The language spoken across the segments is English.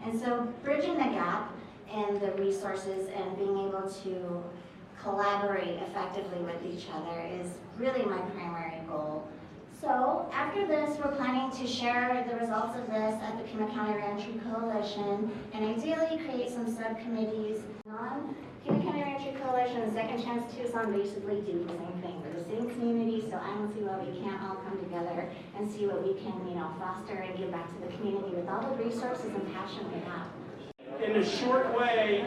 And so bridging the gap in the resources and being able to collaborate effectively with each other is really my primary goal. So after this, we're planning to share the results of this at the Pima County Reentry Coalition and ideally create some subcommittees. Pima County Reentry Coalition and Second Chance Tucson basically do the same thing. We're the same community, so I don't see why we can't all come together and see what we can, foster and give back to the community with all the resources and passion we have. In a short way,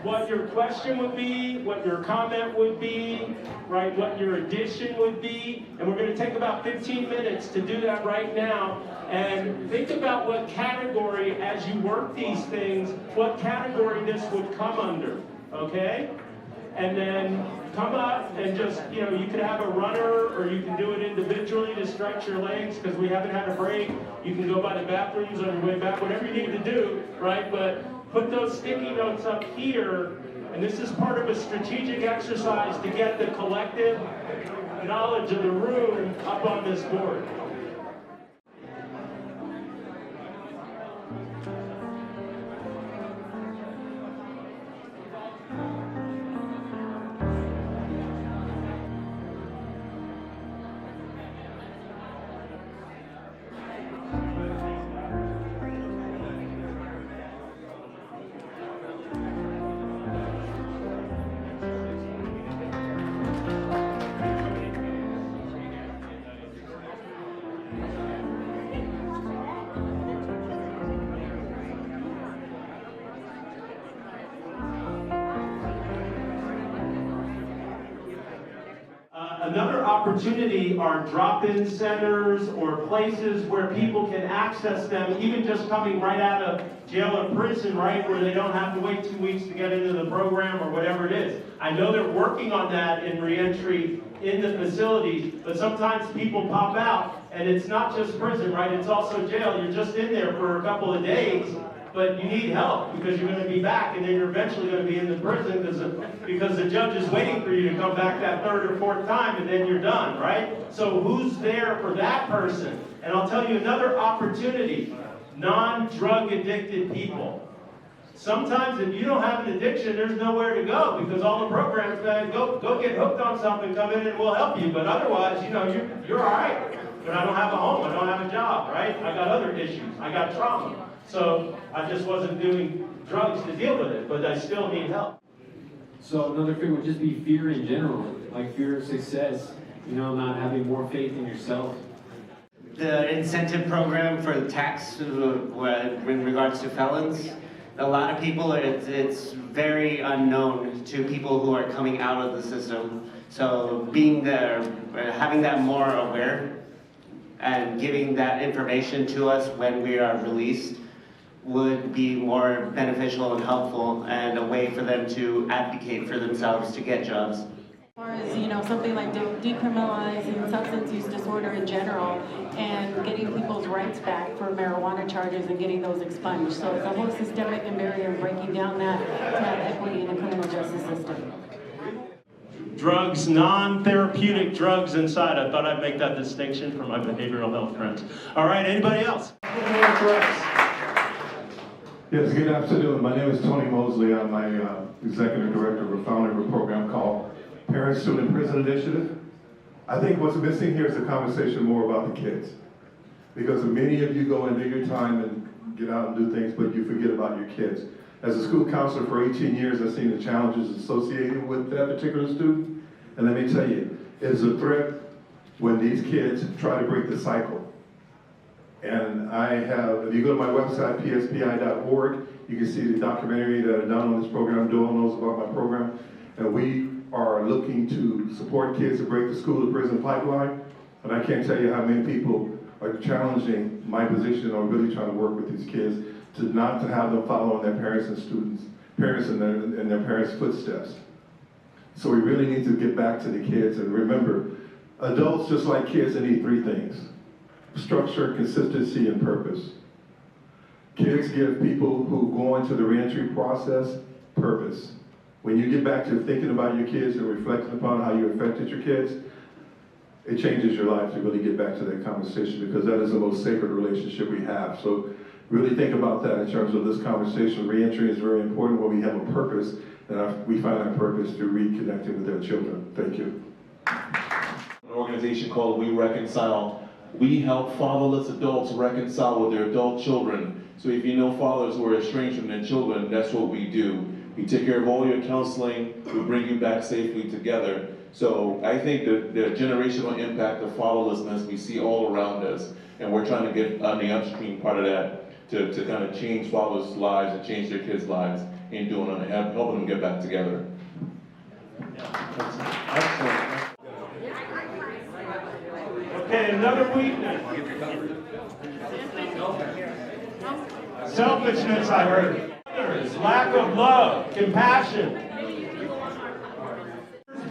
what your question would be, what your comment would be, right, what your addition would be, and we're going to take about 15 minutes to do that right now. And think about what category, as you work these things, what category this would come under, okay? And then come up and just, you could have a runner or you can do it individually to stretch your legs because we haven't had a break. You can go by the bathrooms on your way back, whatever you need to do, right? But put those sticky notes up here, and this is part of a strategic exercise to get the collective knowledge of the room up on this board. Another opportunity are drop-in centers or places where people can access them, even just coming right out of jail or prison, right, where they don't have to wait 2 weeks to get into the program or whatever it is. I know they're working on that in reentry in the facilities, but sometimes people pop out, and it's not just prison, right, it's also jail. You're just in there for a couple of days, but you need help because you're going to be back, and then you're eventually going to be in the prison because the judge is waiting for you to come back that third or fourth time, and then you're done, right? So who's there for that person? And I'll tell you another opportunity, non-drug addicted people. Sometimes if you don't have an addiction, there's nowhere to go because all the programs say, go get hooked on something, come in and we'll help you. But otherwise, you're all right. But I don't have a home, I don't have a job, right? I got other issues, I got trauma. So I just wasn't doing drugs to deal with it, but I still need help. So another fear would just be fear in general, like fear of success, not having more faith in yourself. The incentive program for the tax in regards to felons, a lot of people, it's very unknown to people who are coming out of the system. So being there, having that more aware and giving that information to us when we are released would be more beneficial and helpful and a way for them to advocate for themselves to get jobs. As far as, something like decriminalizing substance use disorder in general and getting people's rights back for marijuana charges and getting those expunged. So it's a whole systemic and barrier of breaking down that to have equity in the criminal justice system. Drugs, non-therapeutic drugs inside. I thought I'd make that distinction for my behavioral health friends. All right, anybody else? Yes, good afternoon. My name is Tony Mosley. I'm my executive director of a founder of a program called Parent Student Prison Initiative. I think what's missing here is a conversation more about the kids. Because many of you go and do your time and get out and do things, but you forget about your kids. As a school counselor for 18 years, I've seen the challenges associated with that particular student. And let me tell you, it is a threat when these kids try to break the cycle. And if you go to my website, pspi.org, you can see the documentary that I've done on this program. Doyle knows about my program. And we are looking to support kids to break the school to prison pipeline. And I can't tell you how many people are challenging my position or really trying to work with these kids to not to have them follow in their parents and their parents' footsteps. So we really need to get back to the kids and remember, adults, just like kids, they need three things: structure, consistency, and purpose. Kids give people who go into the reentry process purpose. When you get back to thinking about your kids and reflecting upon how you affected your kids, it changes your life to really get back to that conversation because that is the most sacred relationship we have. So really think about that in terms of this conversation. Reentry is very important when we have a purpose, and we find our purpose through reconnecting with our children. Thank you. An organization called We Reconcile. We help fatherless adults reconcile with their adult children. So if you know fathers who are estranged from their children, that's what we do. We take care of all your counseling, we bring you back safely together. So I think that the generational impact of fatherlessness we see all around us, and we're trying to get on the upstream part of that to kind of change fathers' lives and change their kids' lives in doing it, and helping them get back together. Excellent. Okay, another weakness. Selfishness, I heard. Lack of love, compassion.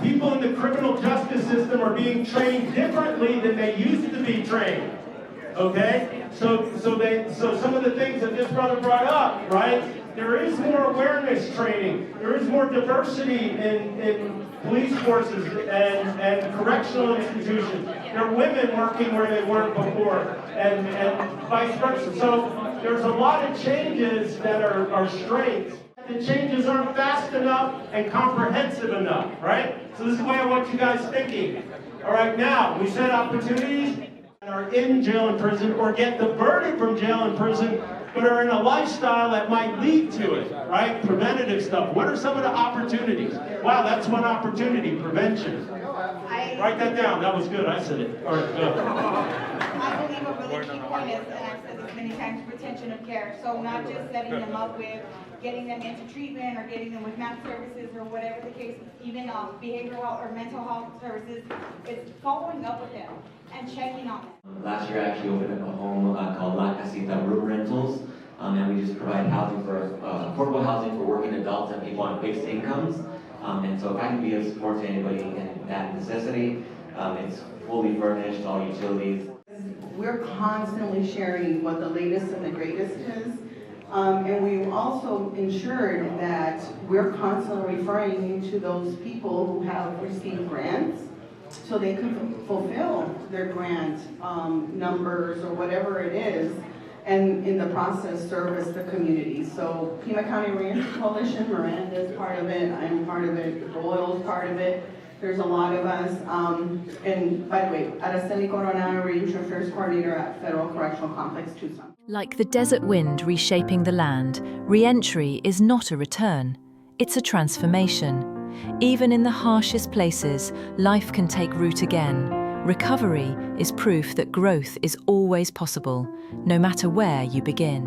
People in the criminal justice system are being trained differently than they used to be trained. Okay? So some of the things that this brother brought up, right? There is more awareness training. There is more diversity in police forces and correctional institutions. There are women working where they weren't before, and vice versa. So there's a lot of changes that are strengths. The changes aren't fast enough and comprehensive enough, right? So this is the way I want you guys thinking. All right, now, we set opportunities that are in jail and prison or get diverted from jail and prison, but are in a lifestyle that might lead to it, right? Preventative stuff. What are some of the opportunities? Wow, that's one opportunity, prevention. Write that down. That was good. I said it. All right, good. I believe a really key point is, and I've said this many times, retention of care. So not just setting them up with getting them into treatment or getting them with math services or whatever the case, even behavioral health or mental health services, it's following up with them and checking on them. Last year I actually opened up a home called La Casita Room Rentals, and we just provide housing for affordable housing for working adults and people on fixed incomes. And so if I can be of support to anybody in that necessity, it's fully furnished, all utilities. We're constantly sharing what the latest and the greatest is. And we've also ensured that we're constantly referring you to those people who have received grants so they can fulfill their grant numbers or whatever it is, and in the process service the community. So Pima County Reentry Coalition, Miranda is part of it, I'm part of it, Royal's part of it. There's a lot of us, and by the way, Araceli Corona, Reentry Affairs Coordinator at Federal Correctional Complex, Tucson. Like the desert wind reshaping the land, re-entry is not a return, it's a transformation. Even in the harshest places, life can take root again. Recovery is proof that growth is always possible, no matter where you begin.